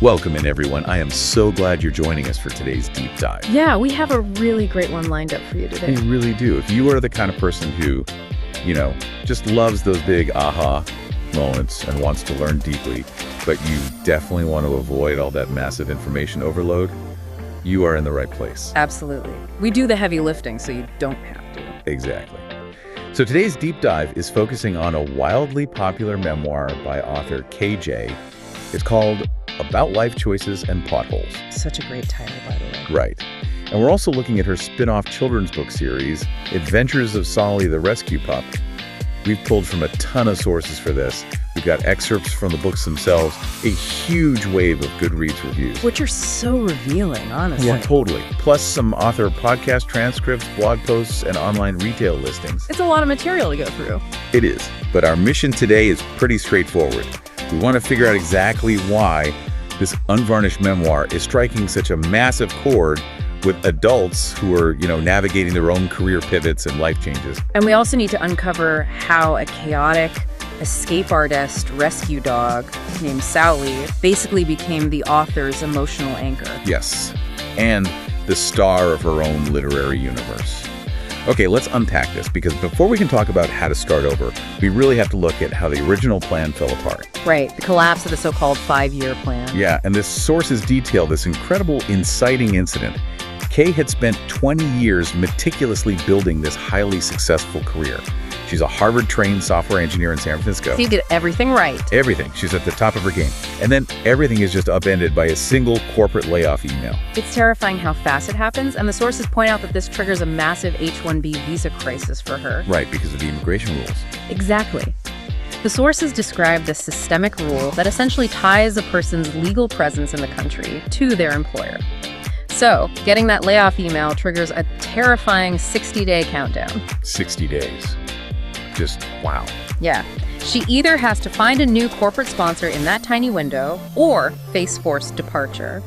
Welcome in, everyone. I am so glad you're joining us for today's deep dive. Yeah, we have a really great one lined up for you today. We really do. If you are the kind of person who, just loves those big aha moments and wants to learn deeply, but you definitely want to avoid all that massive information overload, you are in the right place. Absolutely. We do the heavy lifting, so you don't have to. Exactly. So today's deep dive is focusing on a wildly popular memoir by author KJ. It's called About Life Choices and Potholes. Such a great title, by the way. Right. And we're also looking at her spin-off children's book series, Adventures of Solly the Rescue Pup. We've pulled from a ton of sources for this. We've got excerpts from the books themselves, a huge wave of Goodreads reviews. Which are so revealing, honestly. Yeah, totally. Plus some author podcast transcripts, blog posts, and online retail listings. It's a lot of material to go through. It is. But our mission today is pretty straightforward. We want to figure out exactly why this unvarnished memoir is striking such a massive chord with adults who are, navigating their own career pivots and life changes. And we also need to uncover how a chaotic escape artist rescue dog named Sally basically became the author's emotional anchor. Yes, and the star of her own literary universe. Okay, let's unpack this, because before we can talk about how to start over, we really have to look at how the original plan fell apart. Right, the collapse of the so-called 5-year plan. Yeah, and this sources detail this incredible inciting incident. Kay had spent 20 years meticulously building this highly successful career. She's a Harvard-trained software engineer in San Francisco. She did everything right. Everything. She's at the top of her game. And then everything is just upended by a single corporate layoff email. It's terrifying how fast it happens, and the sources point out that this triggers a massive H-1B visa crisis for her. Right, because of the immigration rules. Exactly. The sources describe this systemic rule that essentially ties a person's legal presence in the country to their employer. So, getting that layoff email triggers a terrifying 60-day countdown. 60 days. Just wow. Yeah. She either has to find a new corporate sponsor in that tiny window or face forced departure.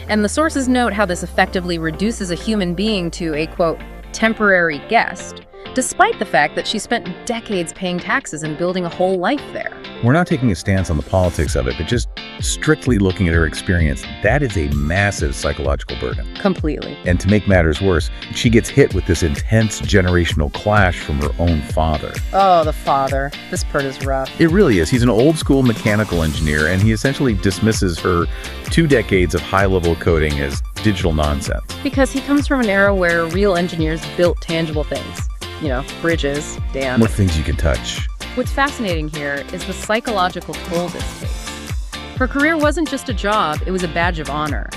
And the sources note how this effectively reduces a human being to a, quote, temporary guest, despite the fact that she spent decades paying taxes and building a whole life there. We're not taking a stance on the politics of it, but just strictly looking at her experience, that is a massive psychological burden. Completely. And to make matters worse, she gets hit with this intense generational clash from her own father. Oh, the father. This part is rough. It really is. He's an old-school mechanical engineer, and he essentially dismisses her 2 decades of high-level coding as digital nonsense. Because he comes from an era where real engineers built tangible things. Bridges, dams. More things you can touch. What's fascinating here is the psychological toll this takes. Her career wasn't just a job, it was a badge of honor.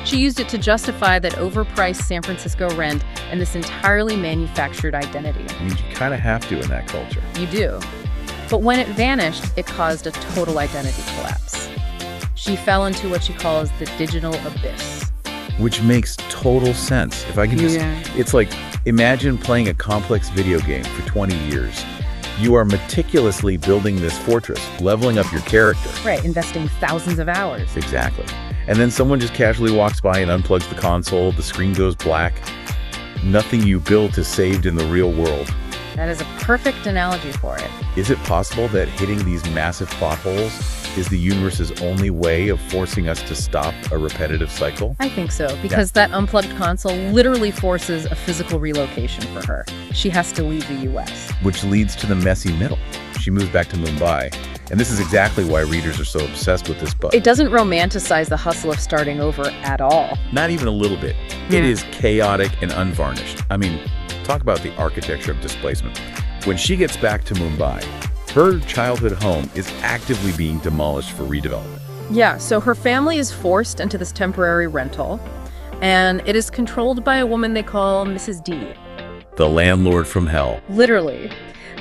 She used it to justify that overpriced San Francisco rent and this entirely manufactured identity. I mean, you kind of have to in that culture. You do. But when it vanished, it caused a total identity collapse. She fell into what she calls the digital abyss. Which makes total sense. If I can just, It's like, imagine playing a complex video game for 20 years. You are meticulously building this fortress, leveling up your character. Right, investing thousands of hours. Exactly. And then someone just casually walks by and unplugs the console, the screen goes black. Nothing you built is saved in the real world. That is a perfect analogy for it. Is it possible that hitting these massive potholes is the universe's only way of forcing us to stop a repetitive cycle? I think so, because that unplugged console literally forces a physical relocation for her. She has to leave the U.S. Which leads to the messy middle. She moves back to Mumbai, and this is exactly why readers are so obsessed with this book. It doesn't romanticize the hustle of starting over at all. Not even a little bit. It is chaotic and unvarnished. I mean, talk about the architecture of displacement. When she gets back to Mumbai, her childhood home is actively being demolished for redevelopment. Yeah, so her family is forced into this temporary rental, and it is controlled by a woman they call Mrs. D. The landlord from hell. Literally.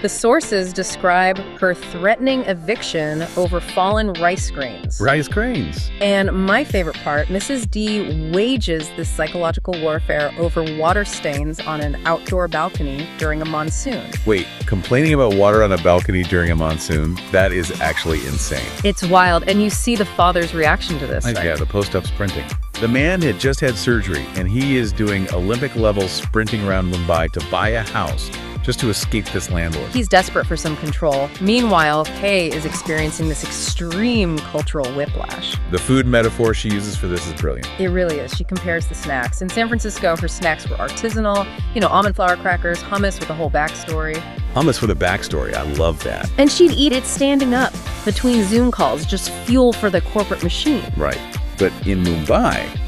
The sources describe her threatening eviction over fallen rice grains. Rice grains. And my favorite part, Mrs. D wages this psychological warfare over water stains on an outdoor balcony during a monsoon. Wait, complaining about water on a balcony during a monsoon? That is actually insane. It's wild, and you see the father's reaction to this. Yeah, the post-up sprinting. The man had just had surgery, and he is doing Olympic-level sprinting around Mumbai to buy a house just to escape this landlord. He's desperate for some control. Meanwhile, Kay is experiencing this extreme cultural whiplash. The food metaphor she uses for this is brilliant. It really is. She compares the snacks. In San Francisco, her snacks were artisanal, almond flour crackers, hummus with a whole backstory. Hummus with a backstory. I love that. And she'd eat it standing up between Zoom calls, just fuel for the corporate machine. Right. But in Mumbai,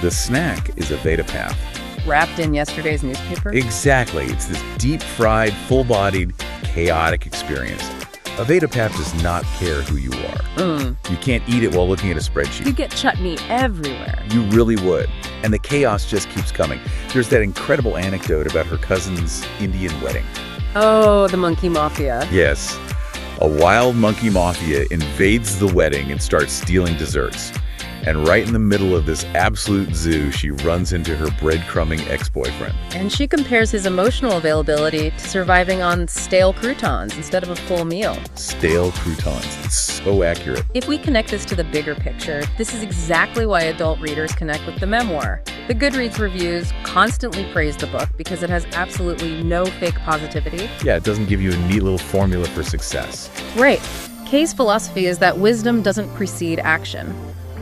the snack is a Veda path. Wrapped in yesterday's newspaper? Exactly. It's this deep-fried, full-bodied, chaotic experience. A Veda path does not care who you are. You can't eat it while looking at a spreadsheet. You get chutney everywhere. You really would. And the chaos just keeps coming. There's that incredible anecdote about her cousin's Indian wedding. Oh, the monkey mafia. Yes. A wild monkey mafia invades the wedding and starts stealing desserts. And right in the middle of this absolute zoo, she runs into her breadcrumbing ex-boyfriend. And she compares his emotional availability to surviving on stale croutons instead of a full meal. Stale croutons. It's so accurate. If we connect this to the bigger picture, this is exactly why adult readers connect with the memoir. The Goodreads reviews constantly praise the book because it has absolutely no fake positivity. Yeah, it doesn't give you a neat little formula for success. Right. Kay's philosophy is that wisdom doesn't precede action.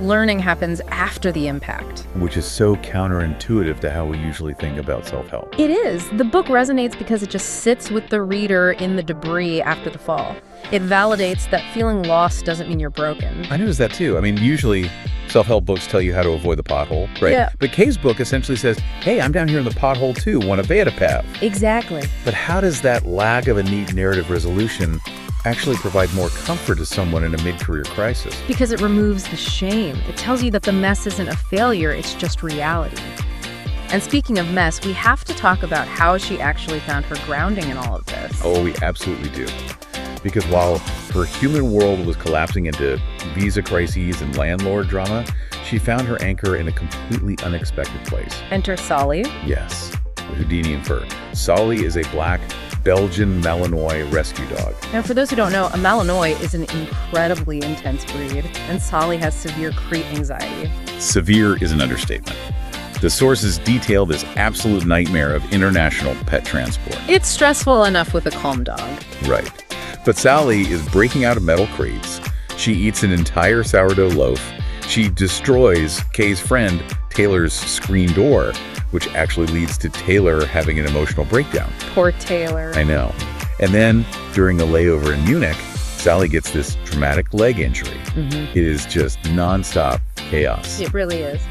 Learning happens after the impact. Which is so counterintuitive to how we usually think about self-help. It is. The book resonates because it just sits with the reader in the debris after the fall. It validates that feeling lost doesn't mean you're broken. I noticed that too. I mean, usually self-help books tell you how to avoid the pothole, right? Yeah. But Kay's book essentially says, hey, I'm down here in the pothole too, want a Veda path. Exactly. But how does that lack of a neat narrative resolution actually provide more comfort to someone in a mid-career crisis? Because it removes the shame. It tells you that the mess isn't a failure, it's just reality. And speaking of mess, we have to talk about how she actually found her grounding in all of this. Oh, we absolutely do. Because while her human world was collapsing into visa crises and landlord drama, she found her anchor in a completely unexpected place. Enter Solly. Yes, Houdini and fur. Solly is a black Belgian Malinois rescue dog. Now, for those who don't know, a Malinois is an incredibly intense breed, and Solly has severe crate anxiety. Severe is an understatement. The sources detail this absolute nightmare of international pet transport. It's stressful enough with a calm dog. Right. But Sally is breaking out of metal crates. She eats an entire sourdough loaf. She destroys Kay's friend Taylor's screen door, which actually leads to Taylor having an emotional breakdown. Poor Taylor. I know. And then, during a layover in Munich, Sally gets this traumatic leg injury. It is just nonstop chaos. It really is.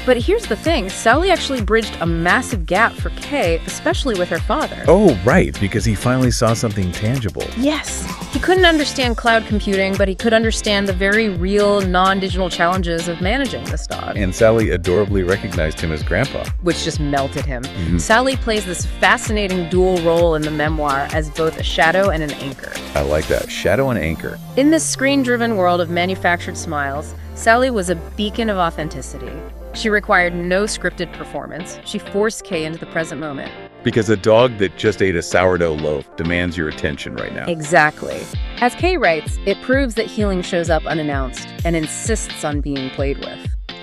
But here's the thing, Sally actually bridged a massive gap for Kay, especially with her father. Oh, right, because he finally saw something tangible. Yes. He couldn't understand cloud computing, but he could understand the very real, non-digital challenges of managing this dog. And Sally adorably recognized him as Grandpa. Which just melted him. Sally plays this fascinating dual role in the memoir as both a shadow and an anchor. I like that. Shadow and anchor. In this screen-driven world of manufactured smiles, Sally was a beacon of authenticity. She required no scripted performance. She forced Kay into the present moment. Because a dog that just ate a sourdough loaf demands your attention right now. Exactly. As Kay writes, it proves that healing shows up unannounced and insists on being played with.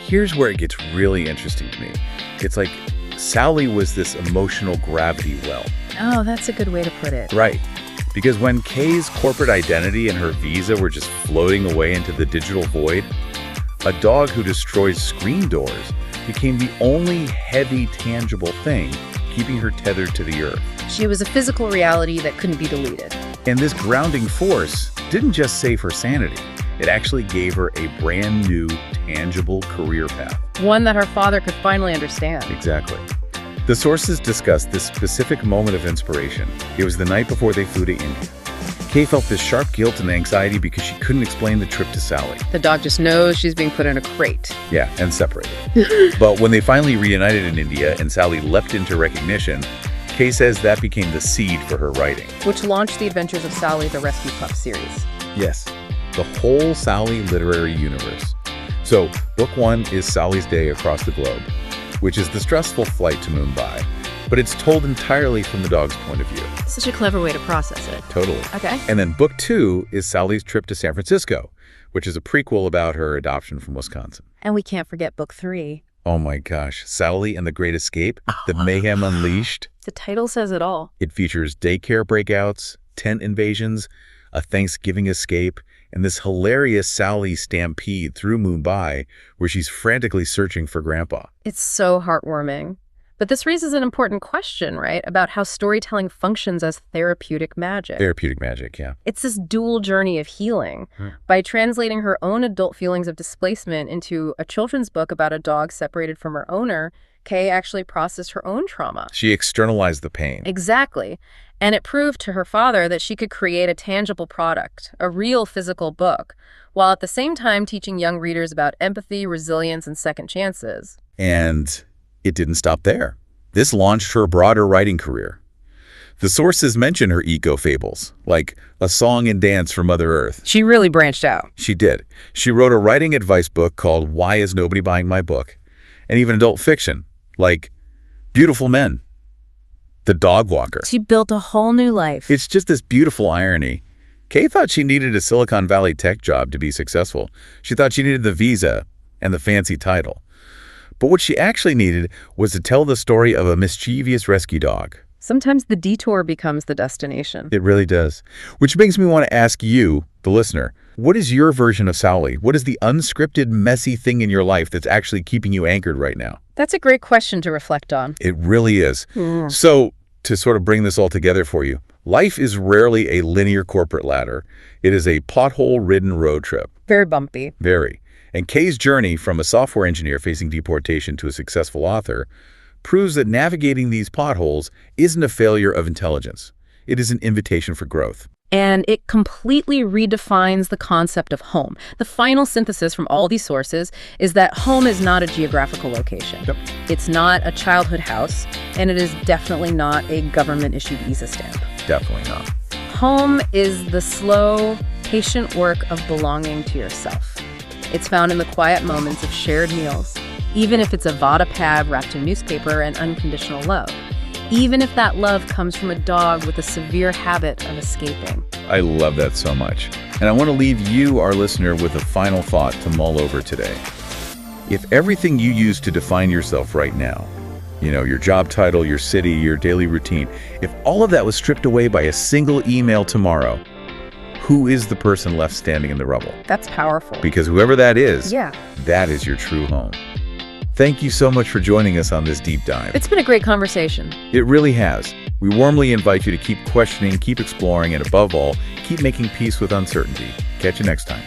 Here's where it gets really interesting to me. It's like Sally was this emotional gravity well. Oh, that's a good way to put it. Right. Because when Kay's corporate identity and her visa were just floating away into the digital void, a dog who destroys screen doors became the only heavy, tangible thing keeping her tethered to the earth. She was a physical reality that couldn't be deleted. And this grounding force didn't just save her sanity. It actually gave her a brand new, tangible career path. One that her father could finally understand. Exactly. The sources discuss this specific moment of inspiration. It was the night before they flew to India. Kay felt this sharp guilt and anxiety because she couldn't explain the trip to Sally. The dog just knows she's being put in a crate. Yeah, and separated. But when they finally reunited in India and Sally leapt into recognition, Kay says that became the seed for her writing. Which launched the Adventures of Sally, the Rescue Pup series. Yes, the whole Sally literary universe. So, book 1 is Sally's day across the globe, which is the stressful flight to Mumbai. But it's told entirely from the dog's point of view. Such a clever way to process it. Totally. Okay. And then book 2 is Sally's trip to San Francisco, which is a prequel about her adoption from Wisconsin. And we can't forget book 3. Oh my gosh, Sally and the Great Escape, The Mayhem Unleashed. The title says it all. It features daycare breakouts, tent invasions, a Thanksgiving escape, and this hilarious Sally stampede through Mumbai where she's frantically searching for Grandpa. It's so heartwarming. But this raises an important question, right, about how storytelling functions as therapeutic magic. Therapeutic magic, yeah. It's this dual journey of healing. By translating her own adult feelings of displacement into a children's book about a dog separated from her owner, Kay actually processed her own trauma. She externalized the pain. Exactly. And it proved to her father that she could create a tangible product, a real physical book, while at the same time teaching young readers about empathy, resilience, and second chances. And it didn't stop there. This launched her broader writing career. The sources mention her eco-fables, like A Song and Dance for Mother Earth. She really branched out. She did. She wrote a writing advice book called Why Is Nobody Buying My Book? And even adult fiction, like Beautiful Men, The Dog Walker. She built a whole new life. It's just this beautiful irony. Kay thought she needed a Silicon Valley tech job to be successful. She thought she needed the visa and the fancy title. But what she actually needed was to tell the story of a mischievous rescue dog. Sometimes the detour becomes the destination. It really does. Which makes me want to ask you, the listener, what is your version of Sally? What is the unscripted, messy thing in your life that's actually keeping you anchored right now? That's a great question to reflect on. It really is. So, to sort of bring this all together for you, life is rarely a linear corporate ladder. It is a pothole-ridden road trip. Very bumpy. Very. And Kay's journey from a software engineer facing deportation to a successful author proves that navigating these potholes isn't a failure of intelligence. It is an invitation for growth. And it completely redefines the concept of home. The final synthesis from all these sources is that home is not a geographical location. Yep. It's not a childhood house, and it is definitely not a government-issued visa stamp. Definitely not. Home is the slow, patient work of belonging to yourself. It's found in the quiet moments of shared meals, even if it's a Vada pad wrapped in newspaper and unconditional love, even if that love comes from a dog with a severe habit of escaping. I love that so much. And I want to leave you, our listener, with a final thought to mull over today. If everything you use to define yourself right now, your job title, your city, your daily routine, if all of that was stripped away by a single email tomorrow, who is the person left standing in the rubble? That's powerful. Because whoever that is, Yeah. that is your true home. Thank you so much for joining us on this deep dive. It's been a great conversation. It really has. We warmly invite you to keep questioning, keep exploring, and above all, keep making peace with uncertainty. Catch you next time.